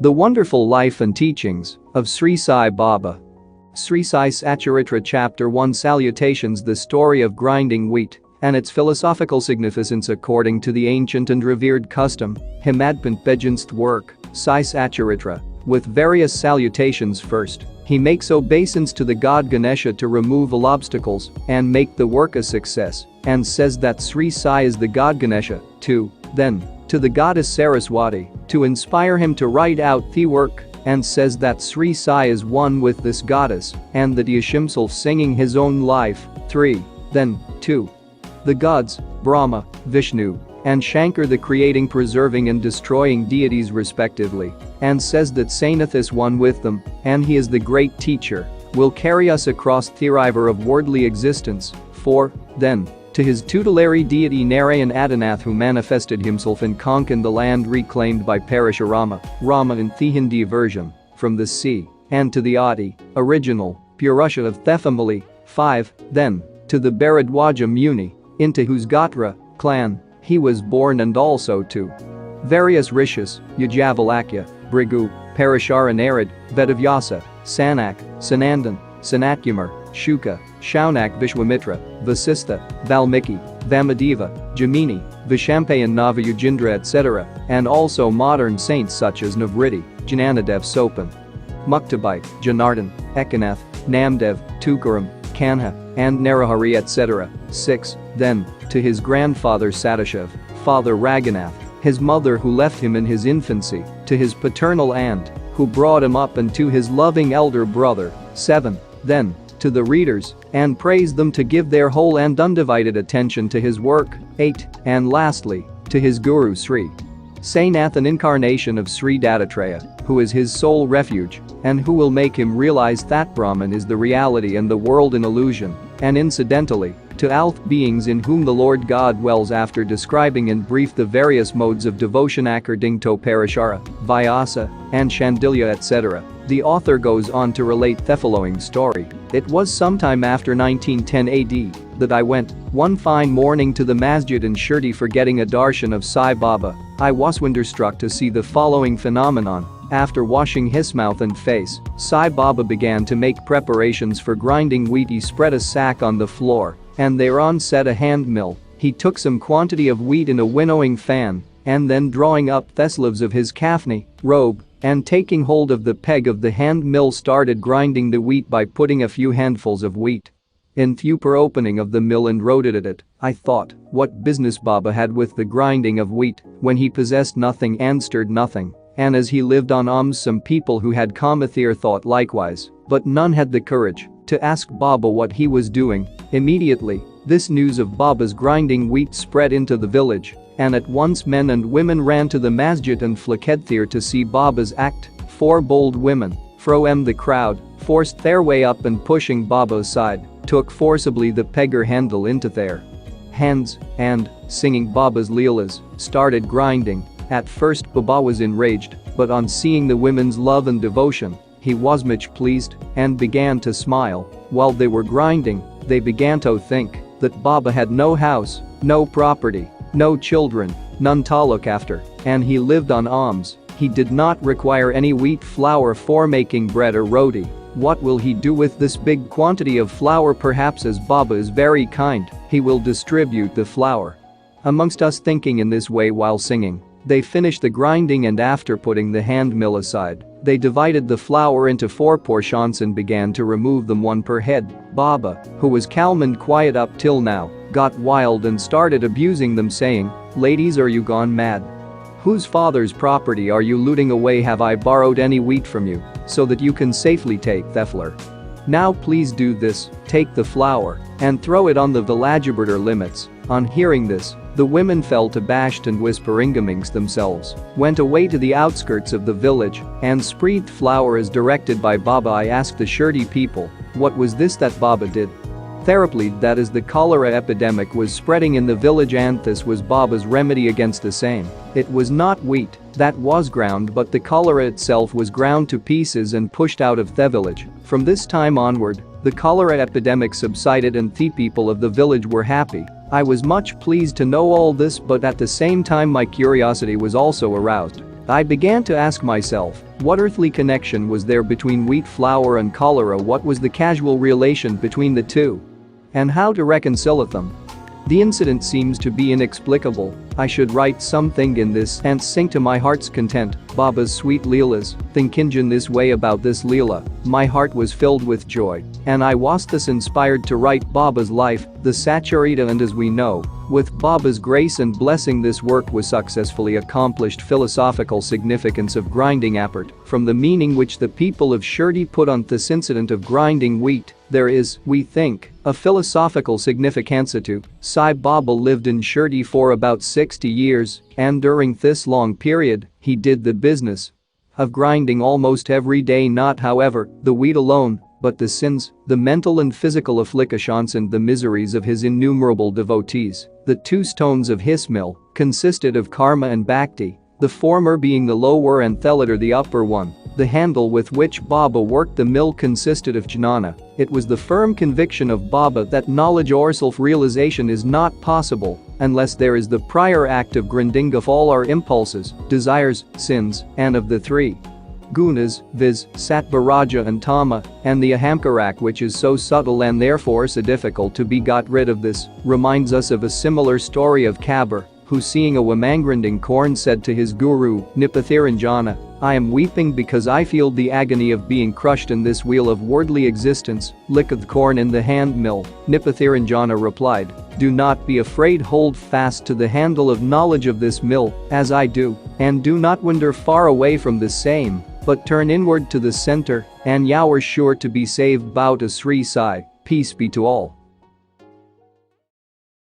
The Wonderful Life and Teachings of Sri Sai Baba. Sri Sai SATCHARITA Chapter 1 Salutations. The story of grinding wheat and its philosophical significance according to the ancient and revered custom. Hemadpant Bejanst work, Sai SATCHARITA, with various salutations. First, he makes obeisance to the god Ganesha to remove all obstacles and make the work a success, and says that Sri Sai is the god Ganesha. 2. Then, to the goddess Saraswati, to inspire him to write out the work, and says that Sri Sai is one with this goddess and that he is himself singing his own life. 3. Then, to the gods, Brahma, Vishnu, and Shankar, the creating, preserving and destroying deities respectively, and says that Sainath is one with them, and he is the great teacher, will carry us across the river of worldly existence. 4. Then, to his tutelary deity Narayan Adinath, who manifested himself in Konkan, the land reclaimed by Parashurama, Rama in the Hindi version, from the sea, and to the Adi, original, Purusha of Thefamali. 5. Then, to the Bharadwaja Muni, into whose Gotra clan he was born, and also to various rishis, Yajavalakya, Brigu, Parashara, Narad, Vedavyasa, Sanak, Sanandan, Sanatkumar, Shuka, Shaunak, Vishwamitra, Vasistha, Valmiki, Vamadeva, Jamini, Vishampayan, Navayujindra, etc., and also modern saints such as Navriddhi, Jananadev Sopan, Muktabai, Janardhan, Ekanath, Namdev, Tukaram, Kanha, and Narahari, etc. 6. Then, to his grandfather Sadashiv, father Raghunath, his mother who left him in his infancy, to his paternal aunt, who brought him up, and to his loving elder brother. 7. Then, to the readers, and praise them to give their whole and undivided attention to his work. 8. And lastly, to his guru Sri Sainath, an incarnation of Sri Dattatreya, who is his sole refuge, and who will make him realize that Brahman is the reality and the world an illusion, and incidentally, to all beings in whom the Lord God dwells. After describing in brief the various modes of devotion according to Parashara, Vyasa, and Shandilya, etc., the author goes on to relate the following story. It was sometime after 1910 AD that I went, one fine morning, to the masjid in SHRI for getting a darshan of Sai Baba. I was wonderstruck to see the following phenomenon. After washing his mouth and face, Sai Baba began to make preparations for grinding wheat. He spread a sack on the floor, and thereon set a hand mill. He took some quantity of wheat in a winnowing fan, and then drawing up the sleeves of his kafni, robe, and taking hold of the peg of the hand mill, started grinding the wheat by putting a few handfuls of wheat in the upper opening of the mill and rotated it. I thought, what business Baba had with the grinding of wheat when he possessed nothing and stirred nothing, and as he lived on alms. Some people who had Kamathir thought likewise, but none had the courage to ask Baba what he was doing. Immediately, this news of Baba's grinding wheat spread into the village, and at once men and women ran to the masjid and Flakadthir to see Baba's act. 4 bold women, from the crowd, forced their way up and, pushing Baba aside, took forcibly the pegger handle into their hands and, singing Baba's leelas, started grinding. At first Baba was enraged, but on seeing the women's love and devotion, he was much pleased and began to smile. While they were grinding, they began to think that Baba had no house, no property, no children, none to look after, and he lived on alms. He did not require any wheat flour for making bread or roti. What will he do with this big quantity of flour? Perhaps, as Baba is very kind, he will distribute the flour amongst us. Thinking in this way while singing, they finished the grinding, and after putting the hand mill aside, they divided the flour into 4 portions and began to remove them one per head. Baba, who was calm and quiet up till now, got wild and started abusing them, saying, "Ladies, are you gone mad? Whose father's property are you looting away? Have I borrowed any wheat from you so that you can safely take the flour? Now please do this, take the flour and throw it on the villageborder limits." On hearing this, the women felt abashed and, whispering amongst themselves, went away to the outskirts of the village and spread flour as directed by Baba. I asked the SHRI people, what was this that Baba did? Therapy, that is, the cholera epidemic was spreading in the village, and this was Baba's remedy against the same. It was not wheat that was ground, but the cholera itself was ground to pieces and pushed out of the village. From this time onward, the cholera epidemic subsided and the people of the village were happy. I was much pleased to know all this, but at the same time my curiosity was also aroused. I began to ask myself, what earthly connection was there between wheat flour and cholera? What was the causal relation between the two? And how to reconcile them? The incident seems to be inexplicable. I should write something in this and sing to my heart's content Baba's sweet Leelas. Thinking in this way about this Leela, my heart was filled with joy, and I was thus inspired to write Baba's life, the SATCHARITA, and as we know, with Baba's grace and blessing this work was successfully accomplished. Philosophical significance of grinding apart. From the meaning which the people of SHRI put on this incident of grinding wheat, there is, we think, a philosophical significance to. Sai Baba lived in SHRI for about 60 years, and during this long period, he did the business of grinding almost every day, not however the wheat alone, but the sins, the mental and physical afflictions and the miseries of his innumerable devotees. The two stones of his mill consisted of karma and bhakti, the former being the lower and the latter the upper one. The handle with which Baba worked the mill consisted of jnana. It was the firm conviction of Baba that knowledge or self-realization is not possible unless there is the prior act of grinding of all our impulses, desires, sins, and of the three gunas, viz. Sattva, and Tama, and the ahamkarak, which is so subtle and therefore so difficult to be got rid of. This reminds us of a similar story of Kabir, who seeing a woman grinding corn said to his guru, Nipathiranjana, I am weeping because I feel the agony of being crushed in this wheel of worldly existence, licketh corn in the hand mill. Nipathiranjana replied, do not be afraid, hold fast to the handle of knowledge of this mill, as I do, and do not wander far away from the same, but turn inward to the center, and you are sure to be saved. Bow to Sri Sai, peace be to all.